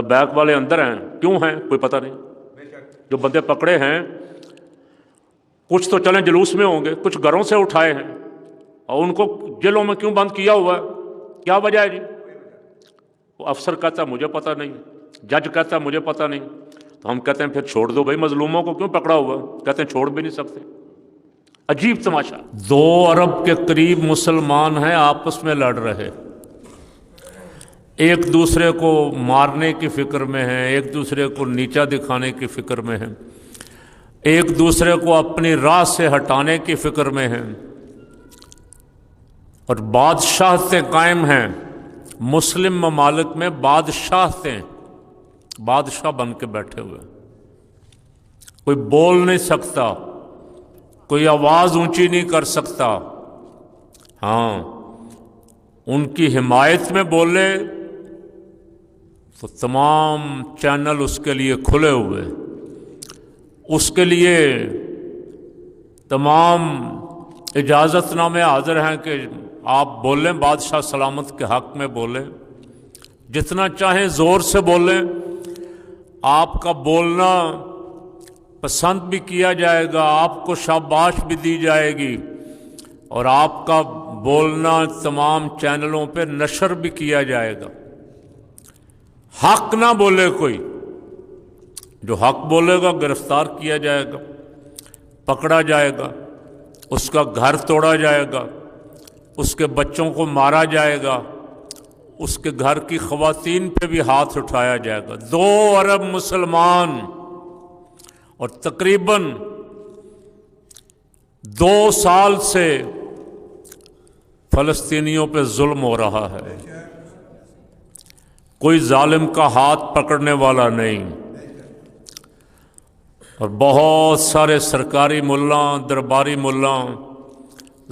Back والے اندر ہیں، کیوں ہیں کوئی پتہ نہیں. جو بندے پکڑے ہیں کچھ تو چلیں جلوس میں ہوں گے، کچھ گھروں سے اٹھائے ہیں، اور ان کو جیلوں میں کیوں بند کیا ہوا ہے؟ کیا وجہ ہے جی؟ وہ افسر کہتا ہے مجھے پتہ نہیں، جج کہتا ہے مجھے پتہ نہیں. تو ہم کہتے ہیں پھر چھوڑ دو بھائی، مظلوموں کو کیوں پکڑا ہوا؟ کہتے ہیں چھوڑ بھی نہیں سکتے. عجیب تماشا. 2 ارب کے قریب مسلمان ہیں، آپس میں لڑ رہے، ایک دوسرے کو مارنے کی فکر میں ہیں، ایک دوسرے کو نیچا دکھانے کی فکر میں ہیں، ایک دوسرے کو اپنی راہ سے ہٹانے کی فکر میں ہیں، اور بادشاہتیں قائم ہیں. مسلم ممالک میں بادشاہتیں، بادشاہ بن کے بیٹھے ہوئے، کوئی بول نہیں سکتا، کوئی آواز اونچی نہیں کر سکتا. ہاں ان کی حمایت میں بولے تو تمام چینل اس کے لیے کھلے ہوئے، اس کے لیے تمام اجازت نامے حاضر ہیں کہ آپ بولیں، بادشاہ سلامت کے حق میں بولیں، جتنا چاہیں زور سے بولیں، آپ کا بولنا پسند بھی کیا جائے گا، آپ کو شاباش بھی دی جائے گی، اور آپ کا بولنا تمام چینلوں پہ نشر بھی کیا جائے گا. حق نہ بولے کوئی، جو حق بولے گا گرفتار کیا جائے گا، پکڑا جائے گا، اس کا گھر توڑا جائے گا، اس کے بچوں کو مارا جائے گا، اس کے گھر کی خواتین پہ بھی ہاتھ اٹھایا جائے گا. 2 ارب مسلمان، اور تقریباً 2 سال سے فلسطینیوں پہ ظلم ہو رہا ہے، کوئی ظالم کا ہاتھ پکڑنے والا نہیں، اور بہت سارے سرکاری ملاں، درباری ملاں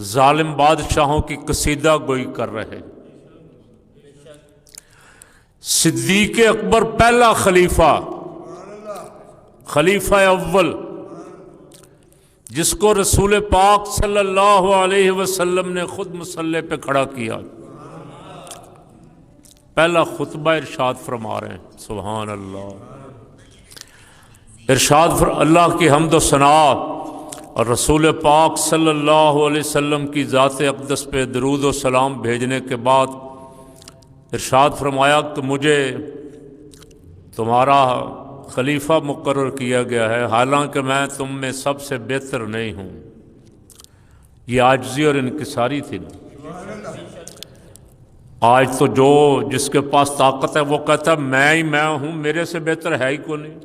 ظالم بادشاہوں کی قصیدہ گوئی کر رہے. صدیق اکبر پہلا خلیفہ، خلیفہ اول، جس کو رسول پاک صلی اللہ علیہ وسلم نے خود مصلی پہ کھڑا کیا، پہلا خطبہ ارشاد فرما رہے ہیں. سبحان اللہ. اللہ کی حمد و ثنا اور رسول پاک صلی اللہ علیہ وسلم کی ذات اقدس پہ درود و سلام بھیجنے کے بعد ارشاد فرمایا کہ مجھے تمہارا خلیفہ مقرر کیا گیا ہے، حالانکہ میں تم میں سب سے بہتر نہیں ہوں. یہ عاجزی اور انکساری تھی نا. آج تو جس کے پاس طاقت ہے وہ کہتا ہے میں ہوں، میرے سے بہتر ہے ہی کوئی نہیں.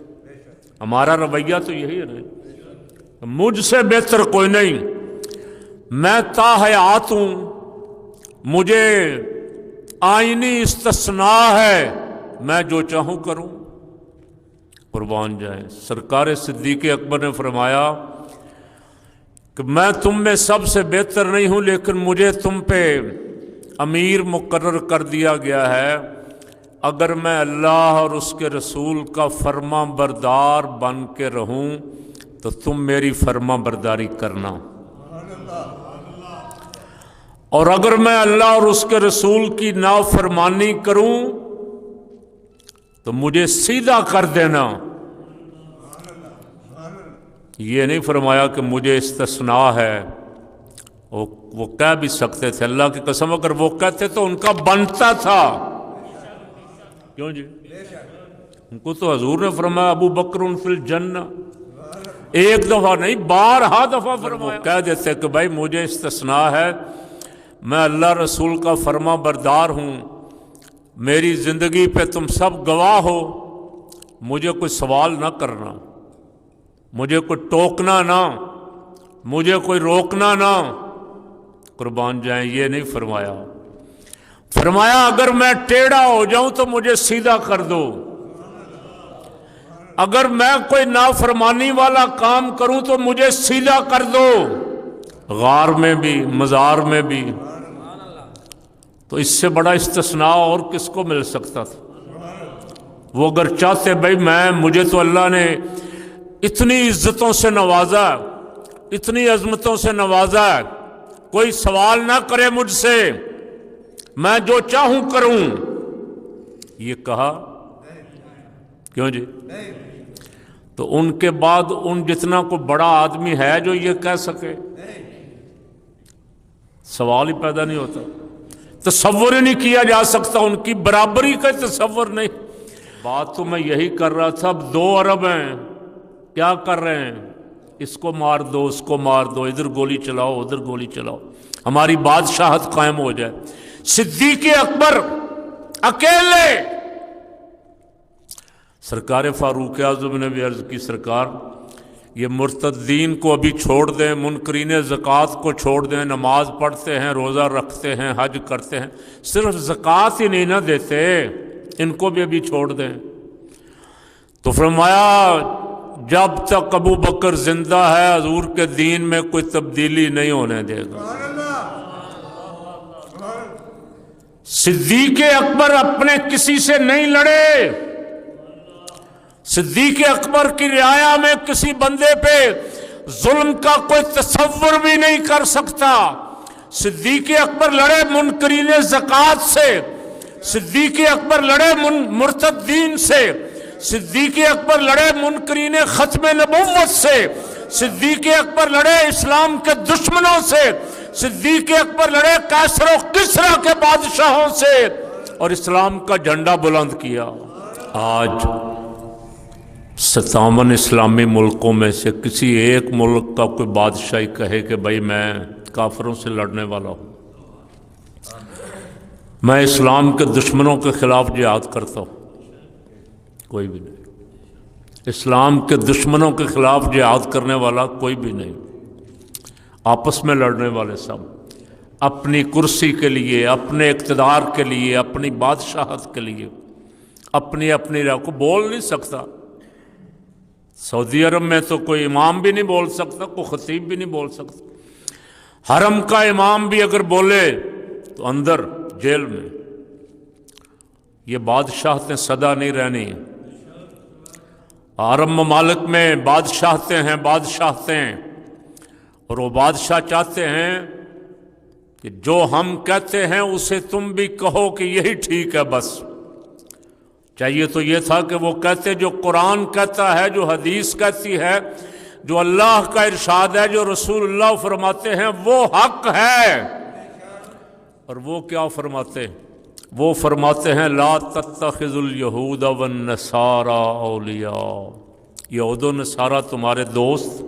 ہمارا رویہ تو یہی ہے نا، مجھ سے بہتر کوئی نہیں، میں تاحیات ہوں، مجھے آئینی استثناء ہے، میں جو چاہوں کروں. قربان جائیں. سرکار صدیق اکبر نے فرمایا کہ میں تم میں سب سے بہتر نہیں ہوں، لیکن مجھے تم پہ امیر مقرر کر دیا گیا ہے. اگر میں اللہ اور اس کے رسول کا فرما بردار بن کے رہوں تو تم میری فرما برداری کرنا، اور اگر میں اللہ اور اس کے رسول کی نافرمانی کروں تو مجھے سیدھا کر دینا. یہ نہیں فرمایا کہ مجھے استثناء ہے. وہ کہہ بھی سکتے تھے، اللہ کی قسم اگر وہ کہتے تو ان کا بنتا تھا. کیوں جی؟ ان کو تو حضور نے فرمایا ابو بکر فی الجنہ، ایک دفعہ نہیں 12 دفعہ فرمایا. کہہ دیتے کہ بھائی مجھے استثناء ہے، میں اللہ رسول کا فرما بردار ہوں، میری زندگی پہ تم سب گواہ ہو، مجھے کوئی سوال نہ کرنا، مجھے کوئی ٹوکنا نہ، مجھے کوئی روکنا نہ. قربان جائیں. یہ نہیں فرمایا. فرمایا اگر میں ٹیڑھا ہو جاؤں تو مجھے سیدھا کر دو، اگر میں کوئی نافرمانی والا کام کروں تو مجھے سیدھا کر دو، غار میں بھی مزار میں بھی. تو اس سے بڑا استثناء اور کس کو مل سکتا تھا؟ وہ اگر چاہتے بھائی مجھے تو اللہ نے اتنی عزتوں سے نوازا، اتنی عظمتوں سے نوازا، کوئی سوال نہ کرے مجھ سے، میں جو چاہوں کروں. یہ کہا کیوں جی؟ تو ان کے بعد ان جتنا کوئی بڑا آدمی ہے جو یہ کہہ سکے؟ سوال ہی پیدا نہیں ہوتا، تصور ہی نہیں کیا جا سکتا، ان کی برابری کا تصور نہیں۔ بات تو میں یہی کر رہا تھا، اب 2 ارب ہیں، کیا کر رہے ہیں؟ اس کو مار دو، اس کو مار دو، ادھر گولی چلاؤ، ادھر گولی چلاؤ، ہماری بادشاہت قائم ہو جائے۔ صدیق اکبر اکیلے، سرکار فاروق اعظم نے بھی عرض کی سرکار یہ مرتدین کو ابھی چھوڑ دیں، منکرین زکوٰۃ کو چھوڑ دیں، نماز پڑھتے ہیں، روزہ رکھتے ہیں، حج کرتے ہیں، صرف زکوٰۃ ہی نہیں نہ دیتے، ان کو بھی ابھی چھوڑ دیں۔ تو فرمایا جب تک ابو بکر زندہ ہے حضور کے دین میں کوئی تبدیلی نہیں ہونے دے گا۔ صدیق اکبر اپنے کسی سے نہیں لڑے، صدیق اکبر کی رعایا میں کسی بندے پہ ظلم کا کوئی تصور بھی نہیں کر سکتا۔ صدیق اکبر لڑے منکرین زکوٰۃ سے، صدیق اکبر لڑے مرتدین سے، صدیق اکبر لڑے منکرین ختم نبوت سے، صدیق اکبر لڑے اسلام کے دشمنوں سے، صدیق اکبر لڑے کیسر و کسریٰ کے بادشاہوں سے، اور اسلام کا جھنڈا بلند کیا۔ آج 57 اسلامی ملکوں میں سے کسی ایک ملک کا کوئی بادشاہی کہے کہ بھائی میں کافروں سے لڑنے والا ہوں، میں اسلام کے دشمنوں کے خلاف جہاد کرتا ہوں، کوئی بھی نہیں۔ اسلام کے دشمنوں کے خلاف جہاد کرنے والا کوئی بھی نہیں، آپس میں لڑنے والے سب اپنی کرسی کے لیے، اپنے اقتدار کے لیے، اپنی بادشاہت کے لیے، اپنی راہ کو بول نہیں سکتا۔ سعودی عرب میں تو کوئی امام بھی نہیں بول سکتا، کوئی خطیب بھی نہیں بول سکتا، حرم کا امام بھی اگر بولے تو اندر جیل میں۔ یہ بادشاہتیں سدا نہیں رہنی۔ عرب ممالک میں بادشاہتیں ہیں، بادشاہتیں، اور وہ بادشاہ چاہتے ہیں کہ جو ہم کہتے ہیں اسے تم بھی کہو کہ یہی ٹھیک ہے۔ بس چاہیے تو یہ تھا کہ وہ کہتے جو قرآن کہتا ہے، جو حدیث کہتی ہے، جو اللہ کا ارشاد ہے، جو رسول اللہ فرماتے ہیں وہ حق ہے۔ اور وہ کیا فرماتے ہیں؟ وہ فرماتے ہیں لا تتخذوا الیہود والنصارى اولیاء، یہود و نصارہ تمہارے دوست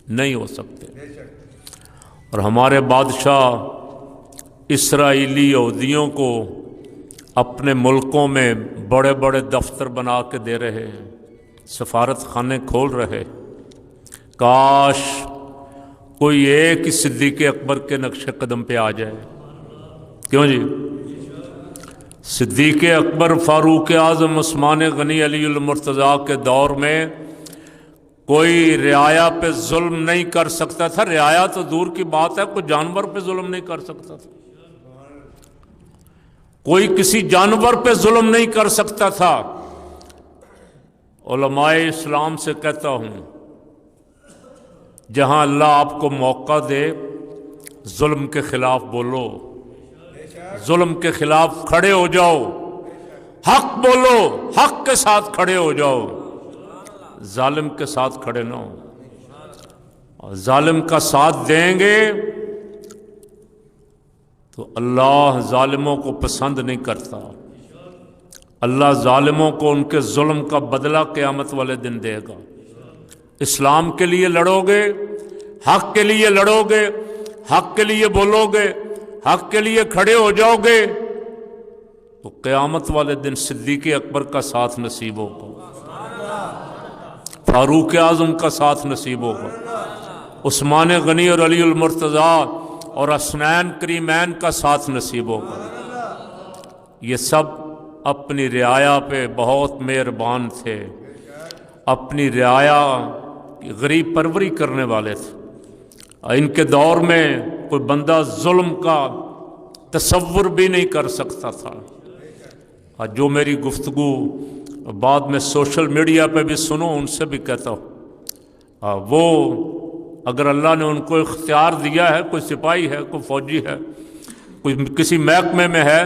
نہیں ہو سکتے۔ اور ہمارے بادشاہ اسرائیلی یہودیوں کو اپنے ملکوں میں بڑے بڑے دفتر بنا کے دے رہے ہیں، سفارت خانے کھول رہے۔ کاش کوئی ایک ہی صدیق اکبر کے نقش قدم پہ آ جائے۔ کیوں جی؟ صدیق اکبر، فاروق اعظم، عثمان غنی، علی المرتضیٰ کے دور میں کوئی رعایا پہ ظلم نہیں کر سکتا تھا۔ رعایا تو دور کی بات ہے، کوئی جانور پہ ظلم نہیں کر سکتا تھا، کوئی کسی جانور پہ ظلم نہیں کر سکتا تھا۔ علماء اسلام سے کہتا ہوں جہاں اللہ آپ کو موقع دے ظلم کے خلاف بولو، ظلم کے خلاف کھڑے ہو جاؤ، حق بولو، حق کے ساتھ کھڑے ہو جاؤ، ظالم کے ساتھ کھڑے نہ ہو۔ اور ظالم کا ساتھ دیں گے تو اللہ ظالموں کو پسند نہیں کرتا۔ اللہ ظالموں کو ان کے ظلم کا بدلہ قیامت والے دن دے گا۔ اسلام کے لیے لڑو گے، حق کے لیے لڑو گے، حق کے لیے بولو گے، حق کے لیے کھڑے ہو جاؤ گے تو قیامت والے دن صدیق اکبر کا ساتھ نصیب ہوگا، فاروق اعظم کا ساتھ نصیب ہوگا، عثمان غنی اور علی المرتضیٰ اور حسنین کریمین کا ساتھ نصیب ہوگا۔ یہ سب اپنی رعایا پہ بہت مہربان تھے، اپنی رعایا کی غریب پروری کرنے والے تھے۔ ان کے دور میں کوئی بندہ ظلم کا تصور بھی نہیں کر سکتا تھا۔ جو میری گفتگو بعد میں سوشل میڈیا پہ بھی سنو، ان سے بھی کہتا ہوں وہ اگر اللہ نے ان کو اختیار دیا ہے، کوئی سپاہی ہے، کوئی فوجی ہے، کوئی کسی محکمے میں ہے،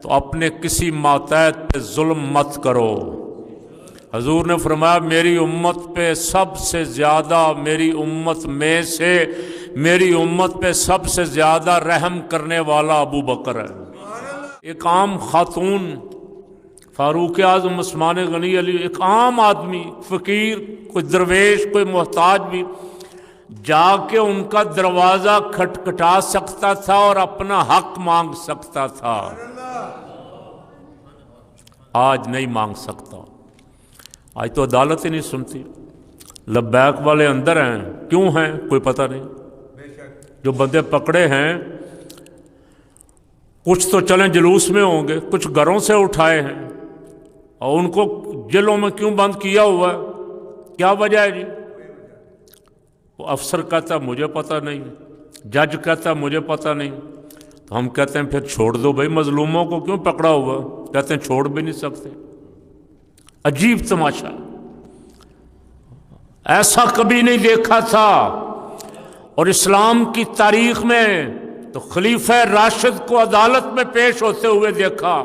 تو اپنے کسی ماتحت پہ ظلم مت کرو۔ حضور نے فرمایا میری امت پہ سب سے زیادہ، میری امت میں سے میری امت پہ سب سے زیادہ رحم کرنے والا ابو بکر ہے۔ ایک عام خاتون فاروق اعظم عثمان غنی علی، ایک عام آدمی، فقیر، کوئی درویش، کوئی محتاج بھی جا کے ان کا دروازہ کھٹکھٹا سکتا تھا اور اپنا حق مانگ سکتا تھا، آج نہیں مانگ سکتا۔ آج تو عدالت ہی نہیں سنتی، لبیک والے اندر ہیں، کیوں ہیں کوئی پتہ نہیں۔ جو بندے پکڑے ہیں کچھ تو چلیں جلوس میں ہوں گے، کچھ گھروں سے اٹھائے ہیں، اور ان کو جیلوں میں کیوں بند کیا ہوا ہے؟ کیا وجہ ہے جی؟ وہ افسر کہتا ہے مجھے پتہ نہیں، جج کہتا ہے مجھے پتہ نہیں، تو ہم کہتے ہیں پھر چھوڑ دو بھائی، مظلوموں کو کیوں پکڑا ہوا؟ کہتے ہیں چھوڑ بھی نہیں سکتے۔ عجیب تماشا، ایسا کبھی نہیں دیکھا تھا۔ اور اسلام کی تاریخ میں تو خلیفہ راشد کو عدالت میں پیش ہوتے ہوئے دیکھا،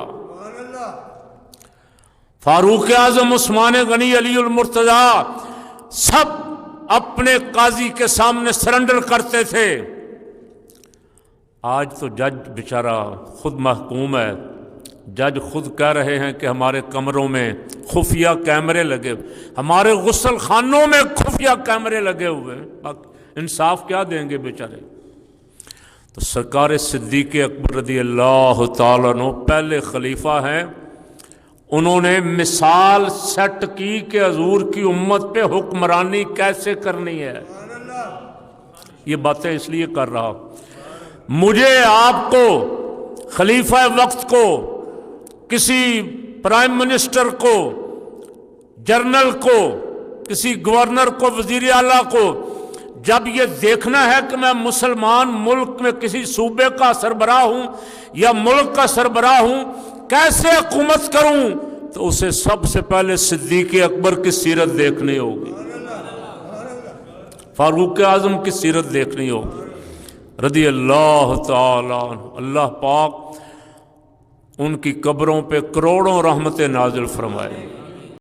فاروق اعظم عثمان غنی علی المرتضی سب اپنے قاضی کے سامنے سرنڈر کرتے تھے۔ آج تو جج بیچارہ خود محکوم ہے، جج خود کہہ رہے ہیں کہ ہمارے کمروں میں خفیہ کیمرے لگے، ہمارے غسل خانوں میں خفیہ کیمرے لگے ہوئے ہیں، انصاف کیا دیں گے بیچارے؟ تو سرکار صدیق اکبر رضی اللہ تعالیٰ عنہ پہلے خلیفہ ہیں، انہوں نے مثال سیٹ کی کہ حضور کی امت پہ حکمرانی کیسے کرنی ہے۔ یہ باتیں اس لیے کر رہا، مجھے آپ کو، خلیفہ وقت کو، کسی پرائم منسٹر کو، جنرل کو، کسی گورنر کو، وزیر اعلیٰ کو جب یہ دیکھنا ہے کہ میں مسلمان ملک میں کسی صوبے کا سربراہ ہوں یا ملک کا سربراہ ہوں، کیسے حکومت کروں، تو اسے سب سے پہلے صدیق اکبر کی سیرت دیکھنی ہوگی، فاروق اعظم کی سیرت دیکھنی ہوگی رضی اللہ تعالیٰ عنہ۔ اللہ پاک ان کی قبروں پہ کروڑوں رحمتیں نازل فرمائے۔